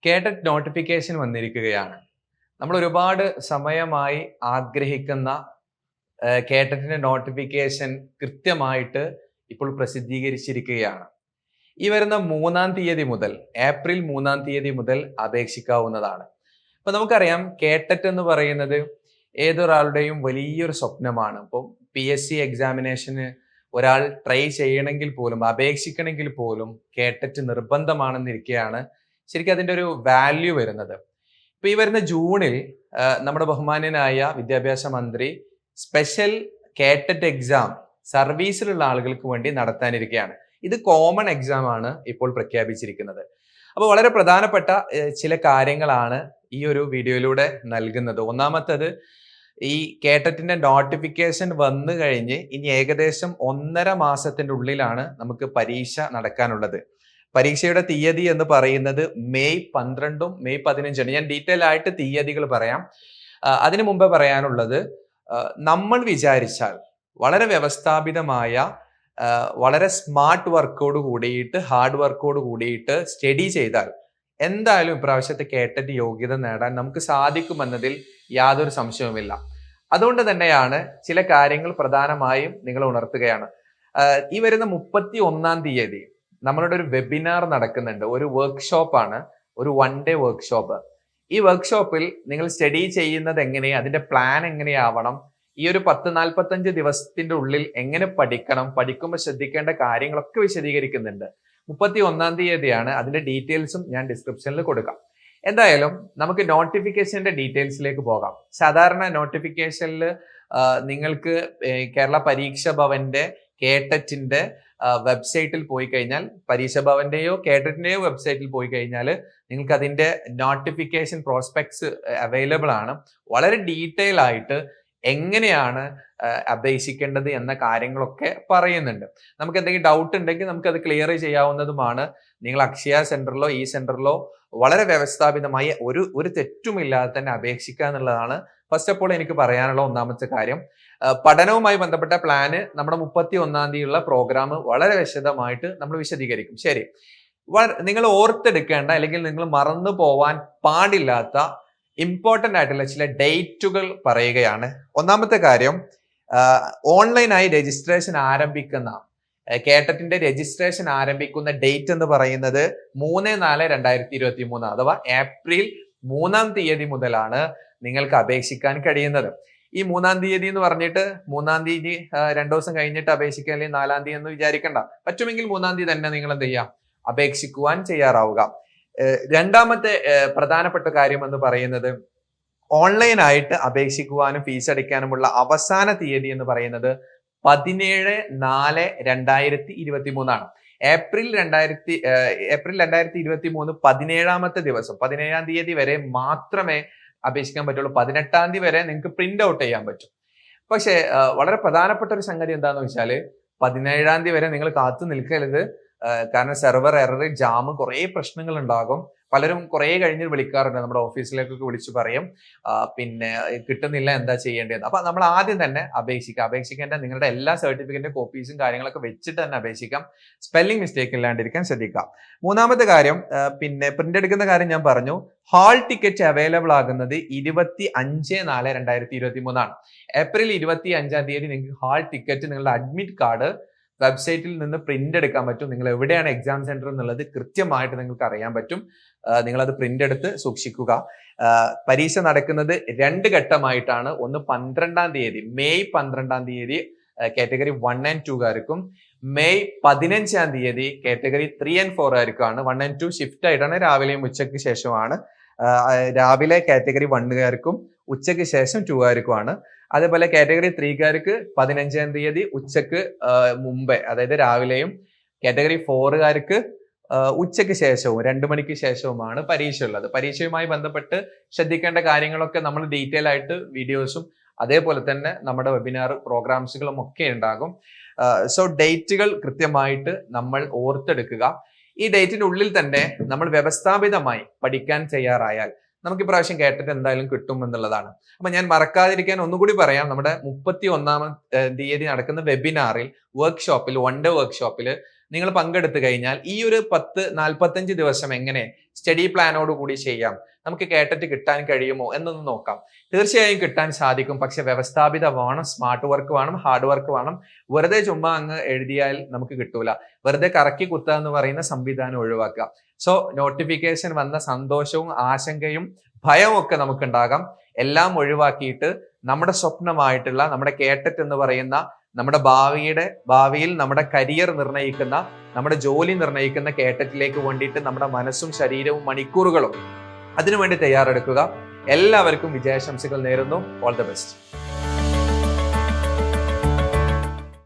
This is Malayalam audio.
കേഡറ്റ് നോട്ടിഫിക്കേഷൻ വന്നിരിക്കുകയാണ്. നമ്മൾ ഒരുപാട് സമയമായി ആഗ്രഹിക്കുന്ന കേഡറ്റിന്റെ നോട്ടിഫിക്കേഷൻ കൃത്യമായിട്ട് ഇപ്പോൾ പ്രസിദ്ധീകരിച്ചിരിക്കുകയാണ്. ഈ വരുന്ന 3-ാം തീയതി മുതൽ, ഏപ്രിൽ 3-ാം തീയതി മുതൽ അപേക്ഷിക്കാവുന്നതാണ്. അപ്പൊ നമുക്കറിയാം, കേഡറ്റ് എന്ന് പറയുന്നത് ഏതൊരാളുടെയും വലിയൊരു സ്വപ്നമാണ്. ഇപ്പം PSC എക്സാമിനേഷന് ഒരാൾ ട്രൈ ചെയ്യണമെങ്കിൽ പോലും, അപേക്ഷിക്കണമെങ്കിൽ പോലും കേഡറ്റ് നിർബന്ധമാണെന്നിരിക്കെയാണ് ശരിക്കും അതിന്റെ ഒരു വാല്യൂ വരുന്നത്. ഇപ്പൊ ഈ വരുന്ന ജൂണിൽ നമ്മുടെ ബഹുമാന്യനായ വിദ്യാഭ്യാസ മന്ത്രി സ്പെഷ്യൽ കേഡറ്റ് എക്സാം സർവീസിലുള്ള ആളുകൾക്ക് വേണ്ടി നടത്താനിരിക്കുകയാണ്. ഇത് കോമൺ എക്സാം ആണ് ഇപ്പോൾ പ്രഖ്യാപിച്ചിരിക്കുന്നത്. അപ്പോൾ വളരെ പ്രധാനപ്പെട്ട ചില കാര്യങ്ങളാണ് ഈ ഒരു വീഡിയോയിലൂടെ നൽകുന്നത്. ഒന്നാമത്തേത്, ഈ കേഡറ്റിന്റെ നോട്ടിഫിക്കേഷൻ വന്നു കഴിഞ്ഞ് ഇനി ഏകദേശം 1.5 മാസത്തിന്റെ ഉള്ളിലാണ് നമുക്ക് പരീക്ഷ നടക്കാനുള്ളത്. പരീക്ഷയുടെ തീയതി എന്ന് പറയുന്നത് മെയ് 12ഉം മെയ് 15ഉം. ഞാൻ ഡീറ്റെയിൽ ആയിട്ട് തീയതികൾ പറയാം. അതിനു മുമ്പ് പറയാനുള്ളത്, നമ്മൾ വിചാരിച്ചാൽ വളരെ വ്യവസ്ഥാപിതമായ, വളരെ സ്മാർട്ട് വർക്കോട് കൂടിയിട്ട്, ഹാർഡ് വർക്കോട് കൂടിയിട്ട് സ്റ്റഡി ചെയ്താൽ എന്തായാലും ഇപ്രാവശ്യത്തെ കേഡറ്റ് യോഗ്യത നേടാൻ നമുക്ക് സാധിക്കുമെന്നതിൽ യാതൊരു സംശയവുമില്ല. അതുകൊണ്ട് തന്നെയാണ് ചില കാര്യങ്ങൾ പ്രധാനമായും നിങ്ങൾ ഉണർത്തുകയാണ്. ഈ വരുന്ന 31-ാം തീയതി നമ്മളുടെ ഒരു വെബിനാർ നടക്കുന്നുണ്ട്. ഒരു വർക്ക്ഷോപ്പാണ്, ഒരു 1 ഡേ വർക്ക്ഷോപ്പ്. ഈ വർക്ക്ഷോപ്പിൽ നിങ്ങൾ സ്റ്റഡി ചെയ്യുന്നത് എങ്ങനെ, അതിന്റെ പ്ലാൻ എങ്ങനെയാവണം, ഈ ഒരു 10-45 ദിവസത്തിന്റെ ഉള്ളിൽ എങ്ങനെ പഠിക്കണം, പഠിക്കുമ്പോൾ ശ്രദ്ധിക്കേണ്ട കാര്യങ്ങളൊക്കെ വിശദീകരിക്കുന്നുണ്ട്. 31-ാം തീയതിയാണ്. അതിന്റെ ഡീറ്റെയിൽസും ഞാൻ ഡിസ്ക്രിപ്ഷനിൽ കൊടുക്കാം. എന്തായാലും നമുക്ക് നോട്ടിഫിക്കേഷന്റെ ഡീറ്റെയിൽസിലേക്ക് പോകാം. സാധാരണ നോട്ടിഫിക്കേഷനിൽ നിങ്ങൾക്ക് കേരള പരീക്ഷ ഭവന്റെ കേഡറ്റിന്റെ വെബ്സൈറ്റിൽ പോയി കഴിഞ്ഞാൽ, പരീക്ഷ ഭവന്റെയോ കേഡറ്റിന്റെയോ വെബ്സൈറ്റിൽ പോയി കഴിഞ്ഞാൽ നിങ്ങൾക്ക് അതിന്റെ നോട്ടിഫിക്കേഷൻ പ്രോസ്പെക്ട്സ് അവൈലബിൾ ആണ്. വളരെ ഡീറ്റെയിൽ ആയിട്ട് എങ്ങനെയാണ് അപേക്ഷിക്കേണ്ടത് എന്ന കാര്യങ്ങളൊക്കെ പറയുന്നുണ്ട്. നമുക്ക് എന്തെങ്കിലും ഡൗട്ട് ഉണ്ടെങ്കിൽ നമുക്ക് അത് ക്ലിയർ ചെയ്യാവുന്നതുമാണ്. നിങ്ങൾ അക്ഷയ സെന്ററിലോ ഈ സെന്ററിലോ വളരെ വ്യവസ്ഥാപിതമായി ഒരു തെറ്റുമില്ലാതെ തന്നെ അപേക്ഷിക്കുക എന്നുള്ളതാണ് ഫസ്റ്റ് ഓഫ് ഓൾ എനിക്ക് പറയാനുള്ള ഒന്നാമത്തെ കാര്യം. പഠനവുമായി ബന്ധപ്പെട്ട പ്ലാന് നമ്മുടെ 31-ാം തീയതിയുള്ള പ്രോഗ്രാം വളരെ വിശദമായിട്ട് നമ്മൾ വിശദീകരിക്കും. ശരി, നിങ്ങൾ ഓർത്തെടുക്കേണ്ട അല്ലെങ്കിൽ നിങ്ങൾ മറന്നു പോവാൻ പാടില്ലാത്ത ഇമ്പോർട്ടന്റ് ആയിട്ടുള്ള ചില ഡേറ്റുകൾ പറയുകയാണ്. ഒന്നാമത്തെ കാര്യം, ഓൺലൈനായി രജിസ്ട്രേഷൻ ആരംഭിക്കുന്ന, കേഡറ്റിന്റെ രജിസ്ട്രേഷൻ ആരംഭിക്കുന്ന ഡേറ്റ് എന്ന് പറയുന്നത് 3-4-2023, അഥവാ ഏപ്രിൽ 3-ാം തീയതി മുതലാണ് നിങ്ങൾക്ക് അപേക്ഷിക്കാൻ കഴിയുന്നത്. ഈ 3-ാം തീയതി എന്ന് പറഞ്ഞിട്ട് 3-ാം തീയതി 2 ദിവസം കഴിഞ്ഞിട്ട് അപേക്ഷിക്കാൻ, അല്ലെങ്കിൽ 4-ാം തീയതി എന്ന് വിചാരിക്കണ്ട. പറ്റുമെങ്കിൽ 3-ാം തീയതി തന്നെ നിങ്ങൾ എന്ത് ചെയ്യാം, അപേക്ഷിക്കുവാൻ തയ്യാറാവുക. രണ്ടാമത്തെ പ്രധാനപ്പെട്ട കാര്യം എന്ന് പറയുന്നത്, ഓൺലൈനായിട്ട് അപേക്ഷിക്കുവാനും ഫീസ് അടയ്ക്കാനുമുള്ള അവസാന തീയതി എന്ന് പറയുന്നത് 17-4-2023 ഏപ്രിൽ 2023 17-ാമത്തെ ദിവസം, 17-ാം തീയതി വരെ മാത്രമേ അപേക്ഷിക്കാൻ പറ്റുള്ളൂ. 18-ാം തീയതി വരെ നിങ്ങൾക്ക് പ്രിന്റ് ഔട്ട് ചെയ്യാൻ പറ്റും. പക്ഷേ വളരെ പ്രധാനപ്പെട്ട ഒരു സംഗതി എന്താണെന്ന് വെച്ചാൽ, 17-ാം തീയതി വരെ നിങ്ങൾ കാത്തു നിൽക്കരുത്. കാരണം സെർവർ എറർ, ജാം, കുറേ പ്രശ്നങ്ങൾ ഉണ്ടാകും. പലരും കുറേ കഴിഞ്ഞ് വിളിക്കാറുണ്ട്, നമ്മുടെ ഓഫീസിലേക്കൊക്കെ വിളിച്ചു പറയും പിന്നെ കിട്ടുന്നില്ല, എന്താ ചെയ്യേണ്ടത്. അപ്പൊ നമ്മൾ ആദ്യം തന്നെ അപേക്ഷിക്കേണ്ട നിങ്ങളുടെ എല്ലാ സർട്ടിഫിക്കറ്റിന്റെ കോപ്പീസും കാര്യങ്ങളൊക്കെ വെച്ചിട്ട് തന്നെ അപേക്ഷിക്കാം. സ്പെല്ലിംഗ് മിസ്റ്റേക്ക് ഇല്ലാണ്ടിരിക്കാൻ ശ്രദ്ധിക്കാം. മൂന്നാമത്തെ കാര്യം, പിന്നെ പ്രിന്റ് എടുക്കുന്ന കാര്യം ഞാൻ പറഞ്ഞു. ഹാൾ ടിക്കറ്റ് അവൈലബിൾ ആകുന്നത് 25-4-2023 ഏപ്രിൽ 25-ാം തീയതി നിങ്ങൾക്ക് ഹാൾ ടിക്കറ്റ്, നിങ്ങളുടെ അഡ്മിറ്റ് കാർഡ് വെബ്സൈറ്റിൽ നിന്ന് പ്രിന്റ് എടുക്കാൻ പറ്റും. നിങ്ങൾ എവിടെയാണ് എക്സാം സെന്റർ എന്നുള്ളത് കൃത്യമായിട്ട് നിങ്ങൾക്ക് അറിയാൻ പറ്റും. നിങ്ങളത് പ്രിന്റ് എടുത്ത് സൂക്ഷിക്കുക. പരീക്ഷ നടക്കുന്നത് 2 ഘട്ടമായിട്ടാണ്. ഒന്ന് 12-ാം തീയതി, മെയ് 12-ാം തീയതി കാറ്റഗറി 1 and 2 കാർക്കും, മെയ് 15-ാം തീയതി കാറ്റഗറി 3 and 4 കാർക്കാണ്. 1 and 2 ഷിഫ്റ്റ് ആയിട്ടാണ്, രാവിലെയും ഉച്ചയ്ക്ക് ശേഷമാണ്. രാവിലെ കാറ്റഗറി 1 കാർക്കും ഉച്ചയ്ക്ക് ശേഷം 2 കാർക്കുമാണ്. അതേപോലെ കാറ്റഗറി 3 കാർക്ക് 15-ാം തീയതി ഉച്ചക്ക് മുമ്പേ, അതായത് രാവിലെയും, കാറ്റഗറി 4 കാർക്ക് ഉച്ചയ്ക്ക് ശേഷവും 2 മണിക്ക് ശേഷവുമാണ് പരീക്ഷ ഉള്ളത്. പരീക്ഷയുമായി ബന്ധപ്പെട്ട് ശ്രദ്ധിക്കേണ്ട കാര്യങ്ങളൊക്കെ നമ്മൾ ഡീറ്റെയിൽ ആയിട്ട് വീഡിയോസും അതേപോലെ തന്നെ നമ്മുടെ വെബിനാർ പ്രോഗ്രാംസുകളും ഒക്കെ ഉണ്ടാകും. സോ ഡേറ്റുകൾ കൃത്യമായിട്ട് നമ്മൾ ഓർത്തെടുക്കുക. ഈ ഡേറ്റിന്റെ ഉള്ളിൽ തന്നെ നമ്മൾ വ്യവസ്ഥാപിതമായി പഠിക്കാൻ തയ്യാറായാൽ നമുക്ക് ഇപ്രാവശ്യം കേട്ടിട്ട് എന്തായാലും കിട്ടും എന്നുള്ളതാണ്. അപ്പൊ ഞാൻ മറക്കാതിരിക്കാൻ ഒന്നുകൂടി പറയാം, നമ്മുടെ 31-ാം തീയതി നടക്കുന്ന വെബിനാറിൽ, വർക്ക്ഷോപ്പിൽ, 1 ഡേ വർക്ക്ഷോപ്പിൽ നിങ്ങൾ പങ്കെടുത്തു കഴിഞ്ഞാൽ ഈ ഒരു 10-45 ദിവസം എങ്ങനെ സ്റ്റഡി പ്ലാനോട് കൂടി ചെയ്യാം, നമുക്ക് കേട്ടിട്ട് കിട്ടാൻ കഴിയുമോ എന്നൊന്ന് നോക്കാം. തീർച്ചയായും കിട്ടാൻ സാധിക്കും. പക്ഷെ വ്യവസ്ഥാപിത വേണം, സ്മാർട്ട് വർക്ക് വേണം, ഹാർഡ് വർക്ക് വേണം. വെറുതെ ചുമ്മാ അങ്ങ് എഴുതിയാൽ നമുക്ക് കിട്ടൂല. വെറുതെ കറക്കി കുത്തുക എന്ന് പറയുന്ന സംവിധാനം ഒഴിവാക്കുക. സോ നോട്ടിഫിക്കേഷൻ വന്ന സന്തോഷവും ആശങ്കയും ഭയവും ഒക്കെ നമുക്കുണ്ടാകാം. എല്ലാം ഒഴിവാക്കിയിട്ട് നമ്മുടെ സ്വപ്നമായിട്ടുള്ള നമ്മുടെ കേട്ടറ്റ് എന്ന് പറയുന്ന നമ്മുടെ ഭാവിയിൽ നമ്മുടെ കരിയർ നിർണ്ണയിക്കുന്ന, നമ്മുടെ ജോലി നിർണ്ണയിക്കുന്ന കേട്ടറ്റിലേക്ക് വേണ്ടിയിട്ട് നമ്മുടെ മനസ്സും ശരീരവും മണിക്കൂറുകളും അതിനുവേണ്ടി തയ്യാറെടുക്കുക. എല്ലാവർക്കും വിജയാശംസകൾ നേരുന്നു. All the best.